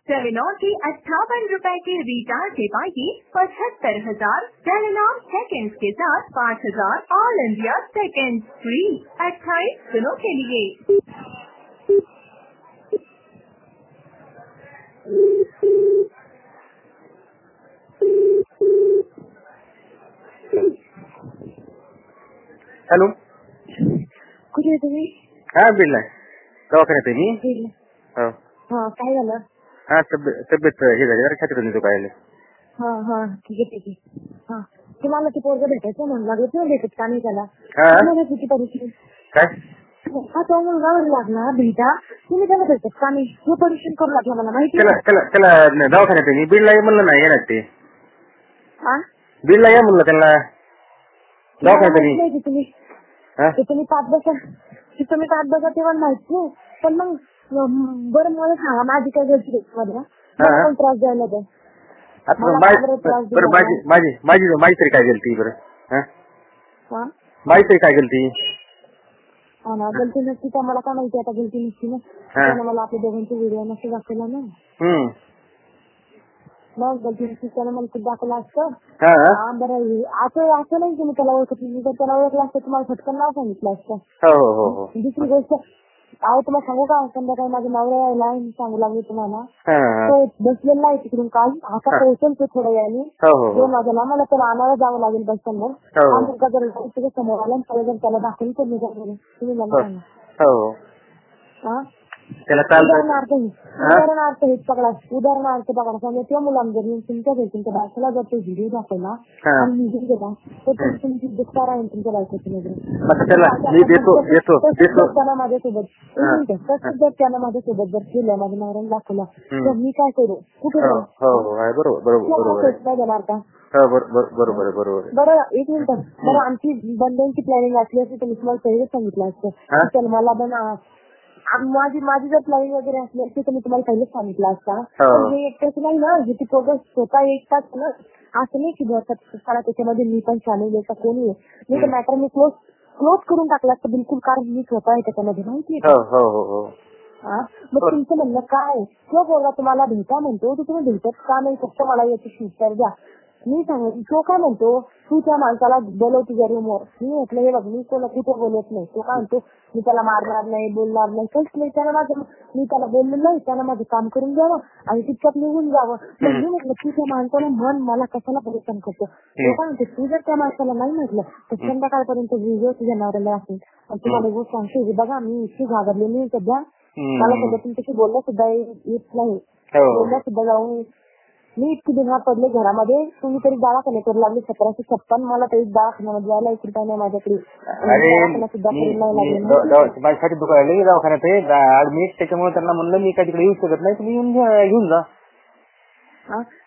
758 ₹58 के recharge से पाएगी 75,000 टेलीनॉम seconds के साथ 5,000 all India second free 28 दिनों के लिए। हॅलो, कुठे तुम्ही? हा बिल आहे दवाखान्यात आहे मी. हो हा, काय झालं? हा तब्येत हे झाली जरा छातीत दुखायला. हा हा, ठीक आहे ठीक आहे. हा, तुम्हाला ती पोरग भेटायचं म्हणून लागलं, तुम्ही भेटत का नाही त्याला? हा? तुम्हाला किती परिस्थिती काय हा तो मुलगा लागला भेटा, तुम्ही त्याला भेटत का नाही? हे परीक्षण करू लागला मला माहिती त्याला त्याला त्याला दवाखान्यात आहे मी. बिलला ये म्हणलं नाही येणार ते. हा, बिलला या म्हणलं त्यांना दवाखान्यात आहे मी. तुम्ही हा? तुम्ही कात बघा तेव्हा माहिती नाही, पण मग बरं मला सांगा माझी काय गलती मध्ये मला पण त्रास द्यायला ते बरं माझी तरी काय गलती बरं? माझी तरी काय गलती? हा ना, गलती नसती तर मला काय माहिती आता गलती नसती ना. त्यानं मला आपल्या दोघांचे व्हिडिओ नसते दाखवला ना. मग गलती नसती त्यानं मला खूप दाखवलं असतं. बरं असं नाही की मी त्याला ओळखत नाही, जर त्याला ओळखलं असतं तुम्हाला फटकन नाव सांगितलं असतं. दुसरी गोष्ट अहो तुम्हाला सांगू का, संध्याकाळी माझ्या नवऱ्या यायला सांगू लागले तुम्हाला, तो बसलेला आहे तिकडून काल आता पोहोचल थोड्या वेळाने 2 वाजेला. मला त्याला आणायला जावं लागेल बस स्टँडवर. समोर आला जर त्याला दाखवून तुम्ही मला सांगा. उदाहरणार्थ हेच पकडा, उदाहरणार्थ पकडा समजा त्या मुलांना जर तुमच्या तुमच्या बायकोला जर तो व्हिडिओ दाखवला आणि निघून गेला तर तुमची दुःखार आहे तुमच्या बायकोची नजर माझ्यासोबत. तसंच जर त्यानं माझ्यासोबत जर केलं, माझ्या नवऱ्याने दाखवला तर मी काय करू? कुठे देणार का? बरं एक मिनिट, बरं आमची बंधनची प्लॅनिंग असली असती तर मी तुम्हाला पहिलेच सांगितलं असतं. चल मला पण माझी जर प्लॅनिंग वगैरे असली असती तर मी तुम्हाला पहिलेच सांगितलं असता. पण हे एकटंच नाही ना, जे ती पोरं स्वतः एकटाच ना, असं नाही की त्याच्यामध्ये मी पण शामिल आहे का कोणी आहे. मी तर मॅटर मी क्लोज करून टाकला असतं बिलकुल, कारण मी स्वतः आहे त्याच्यामध्ये माहिती आहे. मग तुमचं म्हणणं काय? तो पोरगा तुम्हाला भेटा म्हणतो, तुम्ही भेटत का नाही? फक्त मला याची उत्तर द्या. मी सांगेन तो काय म्हणतो, तू त्या माणसाला बोलव तुझ्या रूमवर. मी म्हटलं हे बघ मी कोणा कुठे बोलत नाही. तो काय म्हणतो मी त्याला मारणार नाही, बोलणार नाही, काहीच नाही. मी त्याला बोललेलं नाही, त्यानं माझं काम करून द्यावं आणि तितक्यात निघून जावं. मग मी म्हटलं तू त्या माणसाला म्हण मला कशाला परेशान करतो. तो काय म्हणतो तू जर त्या माणसाला नाही म्हटलं तर संध्याकाळपर्यंत व्हिडिओ तुझ्या नवऱ्याला असेल. आणि तुम्हाला गोष्ट सांगते बघा, मी इतकी घाबरलेली सध्या, मला सध्या तुमच्याशी बोलणं सुद्धा येत नाही. बोलणं सुद्धा जाऊन मी इतकी दिवस पडले घरामध्ये. तुम्ही तरी दवाखाने करू लागले 1756. मला तरी दवाखान्यामध्ये जायला 1 रुपया नाही माझ्याकडे. माझ्यासाठी दुकान दवाखान्यात आहे त्याच्यामुळे त्यांना म्हणलं मी काय तिकडे येऊ शकत नाही, तुम्ही घेऊन जा.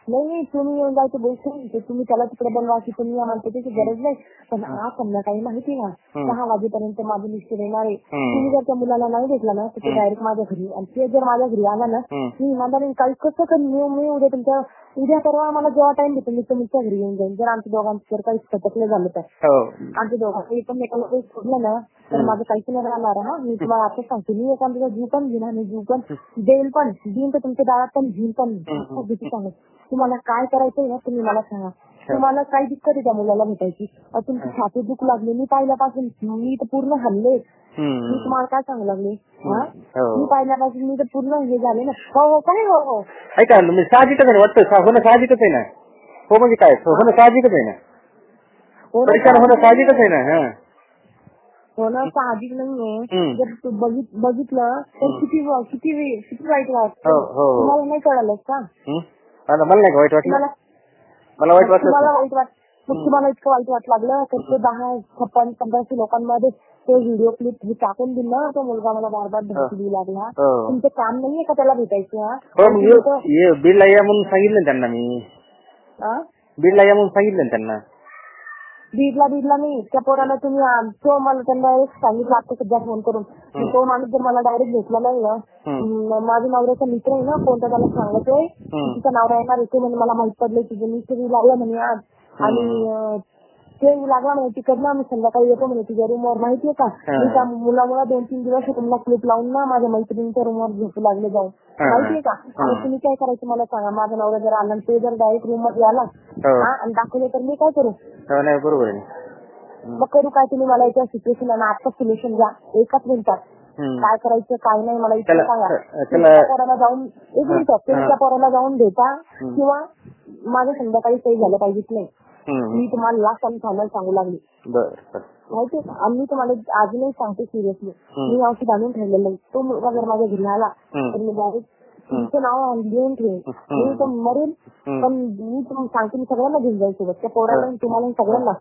नाही तुम्ही येऊन जायचं गोष्ट नाही, तुम्ही त्याला तिकडे बनवायची तुम्ही आम्हाला त्याची गरज नाही. पण आज संध्याकाळी माहिती ना 6 वाजेपर्यंत माझे मिस्टर येणार आहे. तुम्ही जर त्या मुलाला नाही भेटला ना तर ते डायरेक्ट माझ्या घरी, आणि ते जर माझ्या घरी आला ना मी इमानदारीने काही कसं करेन. मी उद्या परवा मला जेव्हा टाइम भेटतो मी तुमच्या घरी येऊन जाईन. जर आमच्या दोघांचं जर काही खटकलं झालं तर आमच्या दोघांचं एकमेकाला काही सोडलं ना तर माझं काहीच नाही राहणार. मी तुम्हाला आता सांगते, मी एखाद्या जीव पण घेणार नाही, जीव पण देईल पण देईन तर तुमच्या दारात पण घेईन पण. सांगत तुम्हाला काय करायचंय ना तुम्ही मला सांगा. तुम्हाला काही दिक्कत आहे त्या मुलाला भेटायची? तुमची छाती दुख लागली, मी पाहिल्यापासून मी तर पूर्ण हल्ले. मी तुम्हाला काय सांगू लागले? मी पाहिल्यापासून मी तर पूर्ण हे झाले ना. हो काय हो ऐका साहजिकच आहे वाटतं, होणं साहजिकच आहे ना. हो म्हणजे काय होणं साहजिकच आहे ना, परेशान होणं साहजिकच आहे ना. होणं साहजिक नाहीये. जर तू बघितलं तर किती वाईट वाटतं. तुम्हाला नाही कळालं का? मला नाही वाईट वाटलं, मला वाईट वाटलं. तुम्हाला वाईट तुम्हाला इतकं वाईट वाट लागलं तर ते 10-15 लोकांमध्ये ते व्हिडिओ क्लिप टाकून दिलं. तो मुलगा मला बार बार धमकी देऊ लागला. तुमचं काम नाहीये का त्याला भेटायचं? बिलला या म्हणून सांगितलं त्यांना, मी बिलला या म्हणून सांगितलं त्यांना. बीडला नाही, त्या पोराला तुम्ही तो मला त्यांना सांगितलं आता सध्या फोन करून. तो माणूस जर मला डायरेक्ट भेटला नाही ना, माझ्या नवऱ्याचा मित्र आहे ना कोणता, त्याला सांगतोय तिचा नवरा येणार येतो म्हणजे मला माहित पडलं तुझं मिस्त्री लागलं म्हणे आज. आणि ते लागला म्हणे तिकडनं आम्ही संध्याकाळी येतो म्हणे तुझ्या रूमवर. माहितीये का मी त्या मुलामुळे 2-3 दिवस रूमला क्लिप लावून ना माझ्या मैत्रिणीच्या रूमवर झोपू लागले जाऊन. माहितीये का. आणि तुम्ही काय करायचं मला सांगा. माझा नवरा जर आला ते जर डायरेक्ट रूम मध्ये आला आणि दाखवले तर मी काय करू. नाही बरोबर आहे. मग करू काय तुम्ही मला याच्या सिच्युएशन आणि आता सोल्युशन द्या एकाच मिनिटात. काय करायचं काय नाही मला इथे सांगा. तुमच्या पोराला जाऊन एक मिनिट तुमच्या पोराला जाऊन भेटा किंवा माझं संध्याकाळी काही झालं पाहिजेच नाही. मी तुम्हाला लास्ट टाइम फायनल सांगू लागली माहिती आणि मी तुम्हाला अजूनही सांगते सिरियसली. मी औषध आणून ठेवलेलं आहे. तो मुलगा जर माझ्या घरी आला तर मी डायरेक्ट तुमचं नाव लिहून ठेवेन. मी तो मरेल पण मी तुम्हाला सांगते मी सगळ्यांना घेऊन जाईल सोबत. त्या पोराला तुम्हाला सगळ्यांना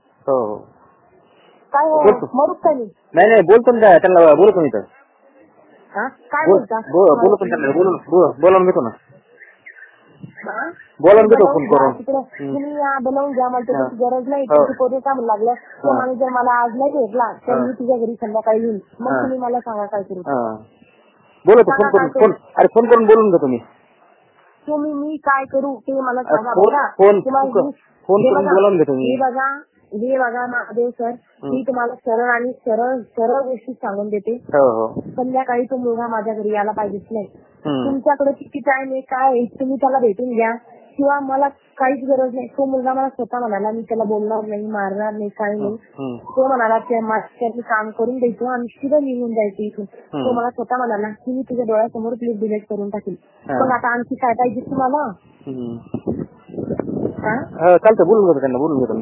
काय मरू काय नाही बोलतो ना त्यांना बोलतो मी तर काय बोलता बोलतो बोलावून घेतो ना बोलावून घेतो फोन करून. तुम्ही बनवून घ्या मला त्याची गरज नाही. तुमची पोरी काम लागलं तो माणूस जर मला आज नाही भेटला तर मी तुझ्या घरी संध्याकाळी येईल. मग तुम्ही मला सांगा काय करू. बोलतो फोन करून बोलून घेतो मी. तुम्ही मी काय करू ते मला सांगा बघा. फोन करून बोलावून घेतो मी. हे बघा महादेव सर मी तुम्हाला सरळ आणि सरळ गोष्टी सांगून देते. संध्याकाळी तो मुलगा माझ्या घरी यायला पाहिजेच नाही. तुमच्याकडे किती टाइम आहे काय आहे तुम्ही त्याला भेटून घ्या किंवा मला काहीच गरज नाही. तो मुलगा मला स्वतः म्हणाला मी त्याला बोलणार नाही मारणार नाही काही नाही. तो म्हणाला त्यांनी काम करून द्यायचं आणि शिवाय निघून जायचं इथून. तो मला स्वतः म्हणाला की मी तुझ्या डोळ्यासमोर क्लिप डिलीट करून टाकेल. पण आता आणखी काय पाहिजे तुम्हाला. चालतं बोलून घेतो त्यांना बोलून घेतो.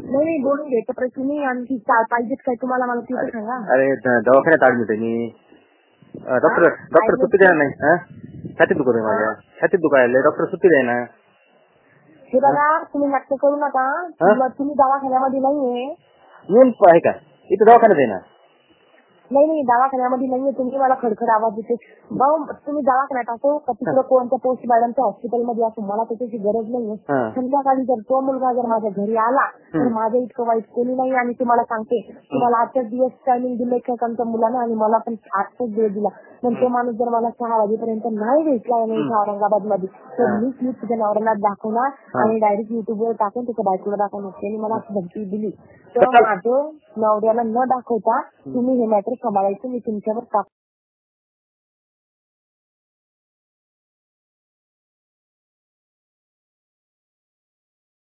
नाही बोलून घ्यायचं पण तुम्ही आणखी काय पाहिजेत काय तुम्हाला मला तिथे सांगा. अरे दवाखान्यात ऍडमिट आहे मी. डॉक्टर सुट्टी द्या नाही. छातीत दुखत आहे माझ्या छातीत दुखायला डॉक्टर सुट्टी द्याय ना. हे बघा तुम्ही नाटक करू नका. तुम्ही दवाखान्यामध्ये नाहीये. येऊन आहे का इथे दवाखान्यात आहे ना. नाही दवाखान्यामध्ये नाहीये. तुम्ही मला खडखड आवाज देते. भाऊ तुम्ही दवाखान्यात असो का तिकडे कोणत्या पोस्ट मॅडमच्या हॉस्पिटलमध्ये असो मला त्याची गरज नाहीये. संध्याकाळी जर तो मुलगा जर माझ्या घरी आला तर माझ्या इतकं वाईट कोणी नाही. आणि तुम्हाला सांगते तुम्हाला आजच्याच दिवस टायमिंग दिले आमच्या मुलानं आणि मला पण आजचाच दिवस दिला. पण तो माणूस जर मला 6 वाजेपर्यंत नाही भेटला औरंगाबाद मध्ये तर मी तुझ्या नवऱ्याला दाखवणार आणि डायरेक्ट युट्यूबवर टाकून त्याच्या बायकोला दाखवणार. त्यांनी मला धमकी दिली तर माझं नवऱ्याला न दाखवता तुम्ही हे मॅटर सांभाळायचं. मी तुमच्यावर